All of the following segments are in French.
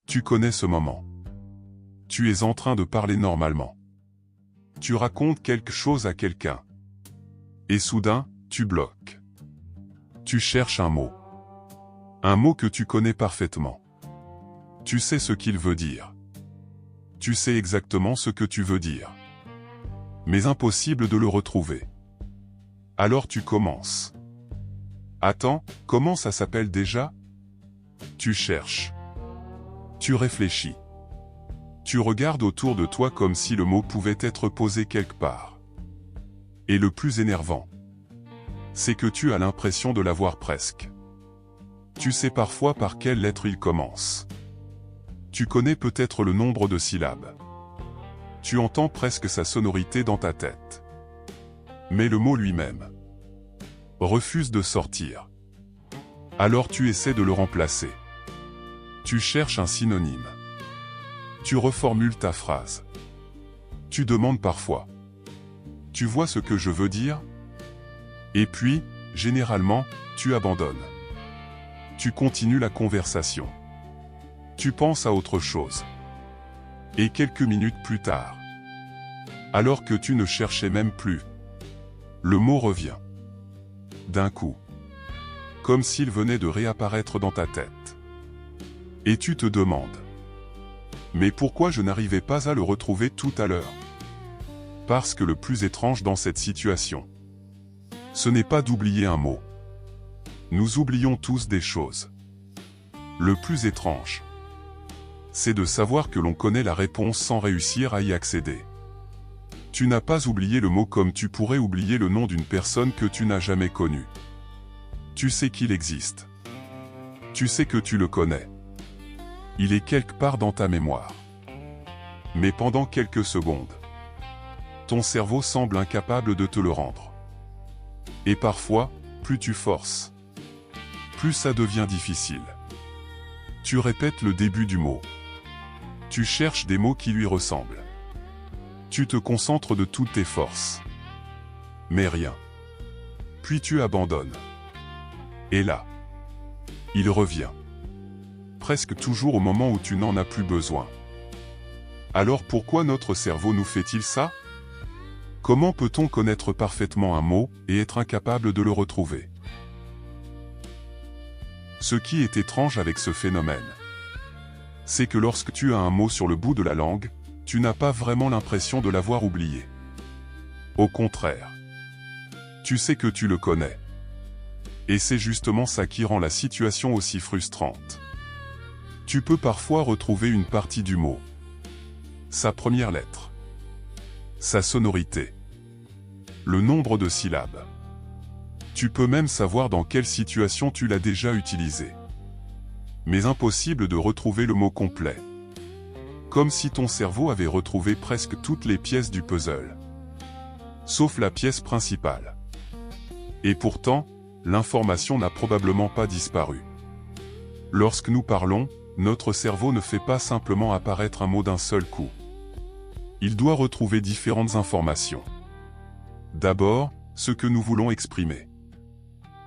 Tu connais ce moment. Tu es en train de parler normalement. Tu racontes quelque chose à quelqu'un. Et soudain, tu bloques. Tu cherches un mot. Un mot que tu connais parfaitement. Tu sais ce qu'il veut dire. Tu sais exactement ce que tu veux dire. Mais impossible de le retrouver. Alors tu commences. Attends, comment ça s'appelle déjà? Tu cherches. Tu réfléchis. Tu regardes autour de toi comme si le mot pouvait être posé quelque part. Et le plus énervant, c'est que tu as l'impression de l'avoir presque. Tu sais parfois par quelle lettre il commence. Tu connais peut-être le nombre de syllabes. Tu entends presque sa sonorité dans ta tête. Mais le mot lui-même refuse de sortir. Alors tu essaies de le remplacer. Tu cherches un synonyme. Tu reformules ta phrase. Tu demandes parfois. Tu vois ce que je veux dire? Et puis, généralement, tu abandonnes. Tu continues la conversation. Tu penses à autre chose. Et quelques minutes plus tard, alors que tu ne cherchais même plus, le mot revient. D'un coup. Comme s'il venait de réapparaître dans ta tête. Et tu te demandes. Mais pourquoi je n'arrivais pas à le retrouver tout à l'heure? Parce que le plus étrange dans cette situation, ce n'est pas d'oublier un mot. Nous oublions tous des choses. Le plus étrange, c'est de savoir que l'on connaît la réponse sans réussir à y accéder. Tu n'as pas oublié le mot comme tu pourrais oublier le nom d'une personne que tu n'as jamais connue. Tu sais qu'il existe. Tu sais que tu le connais. Il est quelque part dans ta mémoire. Mais pendant quelques secondes, ton cerveau semble incapable de te le rendre. Et parfois, plus tu forces, plus ça devient difficile. Tu répètes le début du mot. Tu cherches des mots qui lui ressemblent. Tu te concentres de toutes tes forces. Mais rien. Puis tu abandonnes. Et là, il revient. Presque toujours au moment où tu n'en as plus besoin. Alors pourquoi notre cerveau nous fait-il ça? Comment peut-on connaître parfaitement un mot et être incapable de le retrouver? Ce qui est étrange avec ce phénomène, c'est que lorsque tu as un mot sur le bout de la langue, tu n'as pas vraiment l'impression de l'avoir oublié. Au contraire, tu sais que tu le connais. Et c'est justement ça qui rend la situation aussi frustrante. Tu peux parfois retrouver une partie du mot, sa première lettre, sa sonorité, le nombre de syllabes. Tu peux même savoir dans quelle situation tu l'as déjà utilisé. Mais impossible de retrouver le mot complet. Comme si ton cerveau avait retrouvé presque toutes les pièces du puzzle. Sauf la pièce principale. Et pourtant, l'information n'a probablement pas disparu. Lorsque nous parlons, notre cerveau ne fait pas simplement apparaître un mot d'un seul coup. Il doit retrouver différentes informations. D'abord, ce que nous voulons exprimer.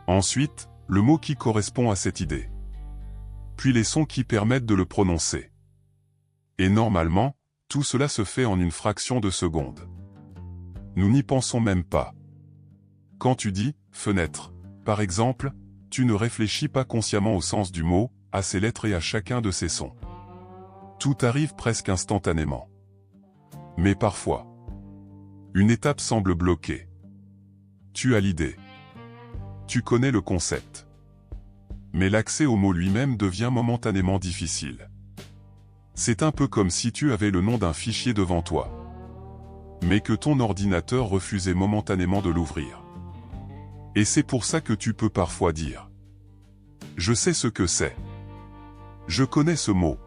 Ensuite, le mot qui correspond à cette idée. Puis les sons qui permettent de le prononcer. Et normalement, tout cela se fait en une fraction de seconde. Nous n'y pensons même pas. Quand tu dis « fenêtre », par exemple, tu ne réfléchis pas consciemment au sens du mot, à ses lettres et à chacun de ses sons. Tout arrive presque instantanément. Mais parfois, une étape semble bloquée. Tu as l'idée. Tu connais le concept. Mais l'accès au mot lui-même devient momentanément difficile. C'est un peu comme si tu avais le nom d'un fichier devant toi, mais que ton ordinateur refusait momentanément de l'ouvrir. Et c'est pour ça que tu peux parfois dire « Je sais ce que c'est. Je connais ce mot »,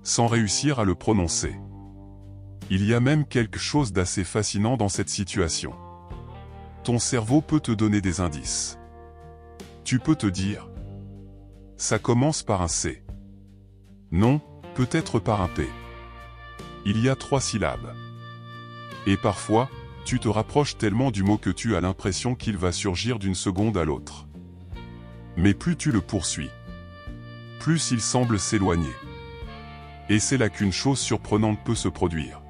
sans réussir à le prononcer. Il y a même quelque chose d'assez fascinant dans cette situation. Ton cerveau peut te donner des indices. Tu peux te dire « Ça commence par un C. Non, peut-être par un P. Il y a 3 syllabes. » Et parfois, tu te rapproches tellement du mot que tu as l'impression qu'il va surgir d'une seconde à l'autre. Mais plus tu le poursuis, plus il semble s'éloigner. Et c'est là qu'une chose surprenante peut se produire.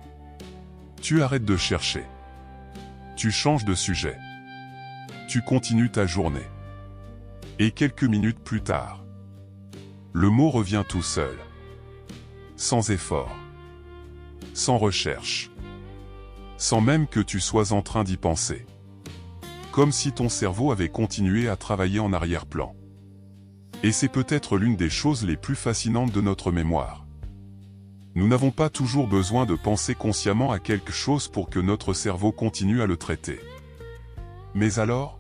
Tu arrêtes de chercher. Tu changes de sujet. Tu continues ta journée. Et quelques minutes plus tard, le mot revient tout seul. Sans effort. Sans recherche. Sans même que tu sois en train d'y penser. Comme si ton cerveau avait continué à travailler en arrière-plan. Et c'est peut-être l'une des choses les plus fascinantes de notre mémoire. Nous n'avons pas toujours besoin de penser consciemment à quelque chose pour que notre cerveau continue à le traiter. Mais alors,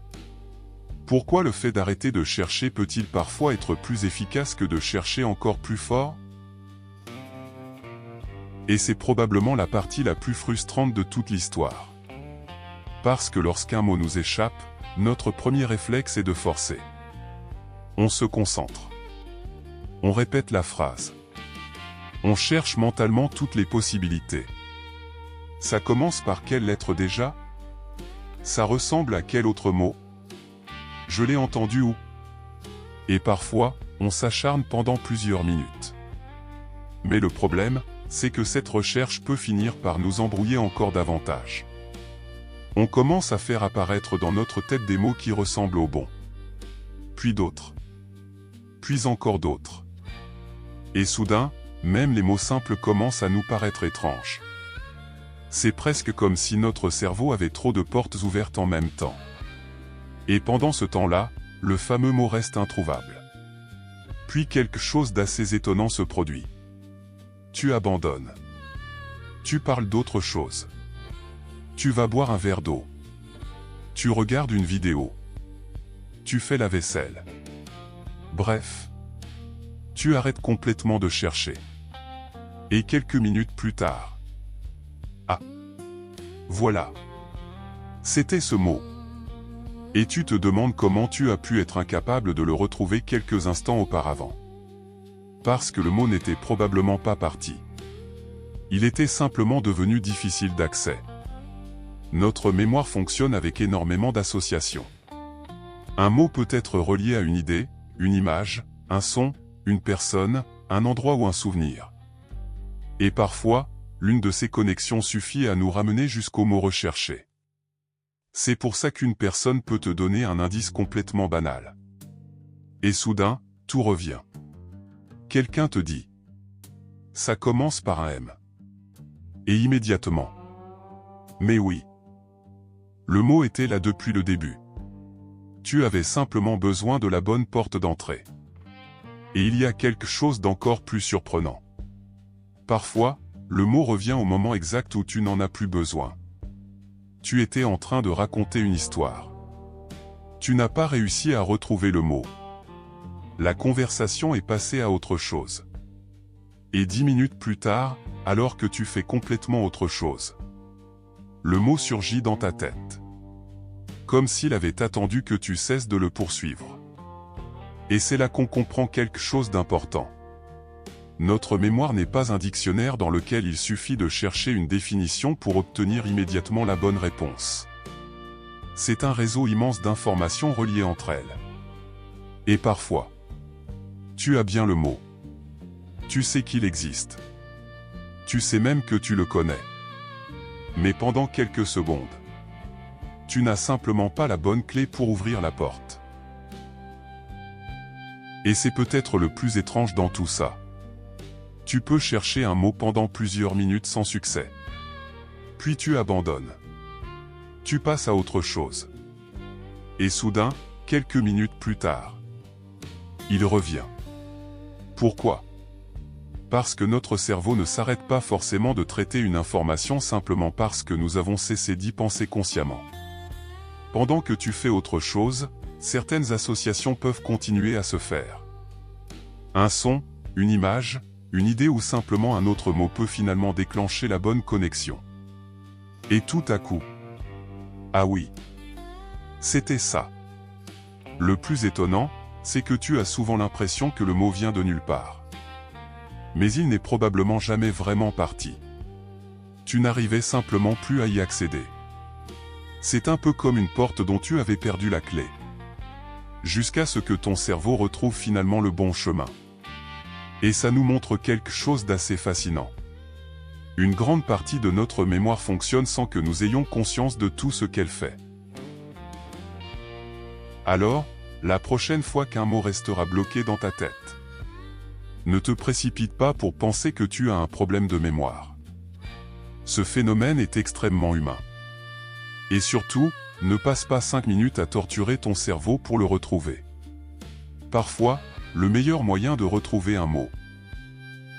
pourquoi le fait d'arrêter de chercher peut-il parfois être plus efficace que de chercher encore plus fort? Et c'est probablement la partie la plus frustrante de toute l'histoire. Parce que lorsqu'un mot nous échappe, notre premier réflexe est de forcer. On se concentre. On répète la phrase. On cherche mentalement toutes les possibilités. Ça commence par quelle lettre déjà? Ça ressemble à quel autre mot? Je l'ai entendu où? Et parfois, on s'acharne pendant plusieurs minutes. Mais le problème, c'est que cette recherche peut finir par nous embrouiller encore davantage. On commence à faire apparaître dans notre tête des mots qui ressemblent aux bons. Puis d'autres. Puis encore d'autres. Et soudain, même les mots simples commencent à nous paraître étranges. C'est presque comme si notre cerveau avait trop de portes ouvertes en même temps. Et pendant ce temps-là, le fameux mot reste introuvable. Puis quelque chose d'assez étonnant se produit. Tu abandonnes. Tu parles d'autre chose. Tu vas boire un verre d'eau. Tu regardes une vidéo. Tu fais la vaisselle. Bref. Tu arrêtes complètement de chercher. Et quelques minutes plus tard. Ah. Voilà. C'était ce mot. Et tu te demandes comment tu as pu être incapable de le retrouver quelques instants auparavant. Parce que le mot n'était probablement pas parti. Il était simplement devenu difficile d'accès. Notre mémoire fonctionne avec énormément d'associations. Un mot peut être relié à une idée, une image, un son, une personne, un endroit ou un souvenir. Et parfois, l'une de ces connexions suffit à nous ramener jusqu'au mot recherché. C'est pour ça qu'une personne peut te donner un indice complètement banal. Et soudain, tout revient. Quelqu'un te dit « Ça commence par un M ». Et immédiatement. Mais oui. Le mot était là depuis le début. Tu avais simplement besoin de la bonne porte d'entrée. Et il y a quelque chose d'encore plus surprenant. Parfois, le mot revient au moment exact où tu n'en as plus besoin. Tu étais en train de raconter une histoire. Tu n'as pas réussi à retrouver le mot. La conversation est passée à autre chose. Et 10 minutes plus tard, alors que tu fais complètement autre chose, le mot surgit dans ta tête. Comme s'il avait attendu que tu cesses de le poursuivre. Et c'est là qu'on comprend quelque chose d'important. Notre mémoire n'est pas un dictionnaire dans lequel il suffit de chercher une définition pour obtenir immédiatement la bonne réponse. C'est un réseau immense d'informations reliées entre elles. Et parfois, tu as bien le mot. Tu sais qu'il existe. Tu sais même que tu le connais. Mais pendant quelques secondes, tu n'as simplement pas la bonne clé pour ouvrir la porte. Et c'est peut-être le plus étrange dans tout ça. Tu peux chercher un mot pendant plusieurs minutes sans succès. Puis tu abandonnes. Tu passes à autre chose. Et soudain, quelques minutes plus tard, il revient. Pourquoi? Parce que notre cerveau ne s'arrête pas forcément de traiter une information simplement parce que nous avons cessé d'y penser consciemment. Pendant que tu fais autre chose, certaines associations peuvent continuer à se faire. Un son, une image, une idée ou simplement un autre mot peut finalement déclencher la bonne connexion. Et tout à coup. Ah oui. C'était ça. Le plus étonnant, c'est que tu as souvent l'impression que le mot vient de nulle part. Mais il n'est probablement jamais vraiment parti. Tu n'arrivais simplement plus à y accéder. C'est un peu comme une porte dont tu avais perdu la clé. Jusqu'à ce que ton cerveau retrouve finalement le bon chemin. Et ça nous montre quelque chose d'assez fascinant. Une grande partie de notre mémoire fonctionne sans que nous ayons conscience de tout ce qu'elle fait. Alors, la prochaine fois qu'un mot restera bloqué dans ta tête, ne te précipite pas pour penser que tu as un problème de mémoire. Ce phénomène est extrêmement humain. Et surtout, ne passe pas 5 minutes à torturer ton cerveau pour le retrouver. Parfois, le meilleur moyen de retrouver un mot,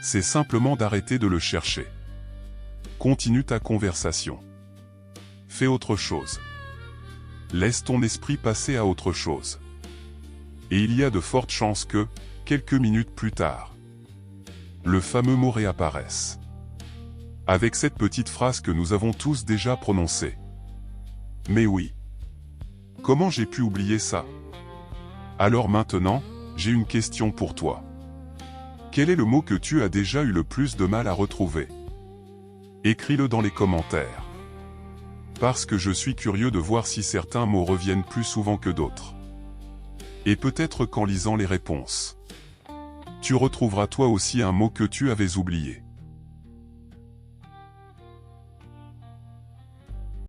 c'est simplement d'arrêter de le chercher. Continue ta conversation. Fais autre chose. Laisse ton esprit passer à autre chose. Et il y a de fortes chances que, quelques minutes plus tard, le fameux mot réapparaisse. Avec cette petite phrase que nous avons tous déjà prononcée. Mais oui. Comment j'ai pu oublier ça? Alors maintenant, j'ai une question pour toi. Quel est le mot que tu as déjà eu le plus de mal à retrouver? Écris-le dans les commentaires. Parce que je suis curieux de voir si certains mots reviennent plus souvent que d'autres. Et peut-être qu'en lisant les réponses, tu retrouveras toi aussi un mot que tu avais oublié.